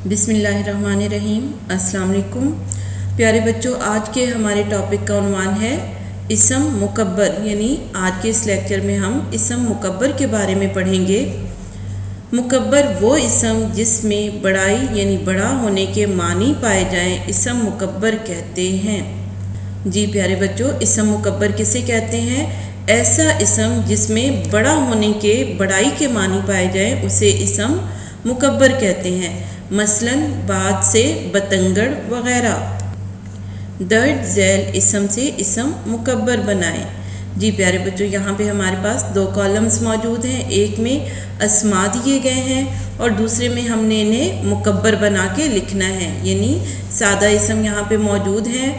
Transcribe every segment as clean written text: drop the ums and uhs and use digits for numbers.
बिस्मिल्लाहिर्रहमानिर्रहीम। अस्सलाम वालेकुम प्यारे बच्चों, आज के हमारे टॉपिक का उन्वान है इसम मुकब्बर। यानी आज के इस लेक्चर में हम इसम मुकब्बर के बारे में पढ़ेंगे। मुकब्बर वो इसम जिसमें बड़ाई यानी बड़ा होने के मानी पाए जाएं, इसम मुकब्बर कहते हैं। जी प्यारे बच्चों, इसम मुकब्बर किसे कहते हैं? ऐसा इसम जिसमें बड़ा होने के बड़ाई के मानी पाए जाएं उसे इसम मुकब्बर कहते हैं। मसलन बाद से बतंगड़ वग़ैरह। दर्ज झैल इसम से इसम मुकब्बर बनाएं। जी प्यारे बच्चों, यहाँ पे हमारे पास दो कॉलम्स मौजूद हैं। एक में अस्मा दिए गए हैं और दूसरे में हमने इन्हें मुकब्बर बना के लिखना है। यानी सादा इसम यहाँ पे मौजूद हैं,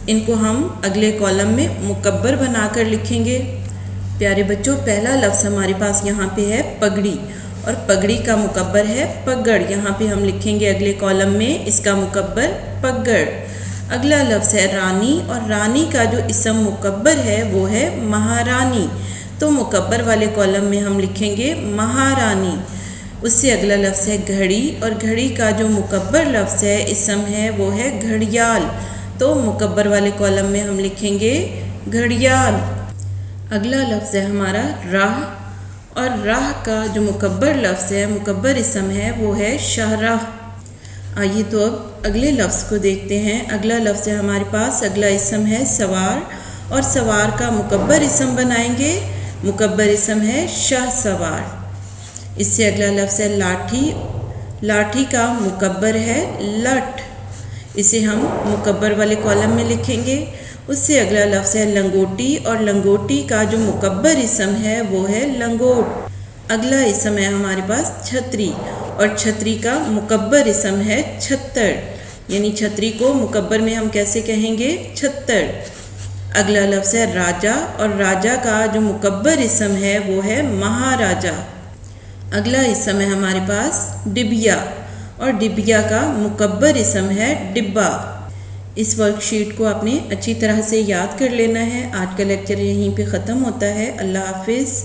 इनको हम अगले कॉलम में मुकब्बर बनाकर लिखेंगे। प्यारे बच्चों, पहला लफ्ज़ हमारे पास यहाँ पे है पगड़ी, और पगड़ी का मुकब्बर है पगड़। यहाँ पे हम लिखेंगे अगले कॉलम में इसका मुकब्बर पगड़। अगला लफ्ज़ है रानी, और रानी का जो इसम मुकब्बर है वो है महारानी। तो मुकब्बर वाले कॉलम में हम लिखेंगे महारानी। उससे अगला लफ्ज़ है घड़ी, और घड़ी का जो मुकब्बर लफ्ज़ है इसम है वो है घड़ियाल। तो मुकब्बर वाले कॉलम में हम लिखेंगे घड़ियाल। अगला लफ्ज़ है हमारा राह, और राह का जो मुकब्बर लफ्ज़ है मुकब्बर इसम है वो है शाहराह। आइए तो अब अगले लफ्ज़ को देखते हैं। अगला लफ्ज़ है हमारे पास, अगला इसम है सवार, और सवार का मुकब्बर इसम बनाएंगे। मुकब्बर इसम है शाह सवार। इससे अगला लफ्ज़ है लाठी, लाठी का मुकब्बर है लठ। इसे हम मुकब्बर वाले कॉलम में लिखेंगे। उससे अगला लफ्ज़ है लंगोटी, और लंगोटी का जो मुकब्बर इसम है वो है लंगोट। अगला इसम है हमारे पास छतरी, और छतरी का मुकब्बर इसम है छत्तर। यानी छतरी को मुकब्बर में हम कैसे कहेंगे? छत्तर। अगला लफ्ज़ है राजा, और राजा का जो मुकब्बर इसम है वो है महाराजा। अगला इसम है हमारे पास डिबिया, और डिबिया का मुकब्बर इसम है डिब्बा। इस वर्कशीट को आपने अच्छी तरह से याद कर लेना है। आज का लेक्चर यहीं पे ख़त्म होता है। अल्लाह हाफिज़।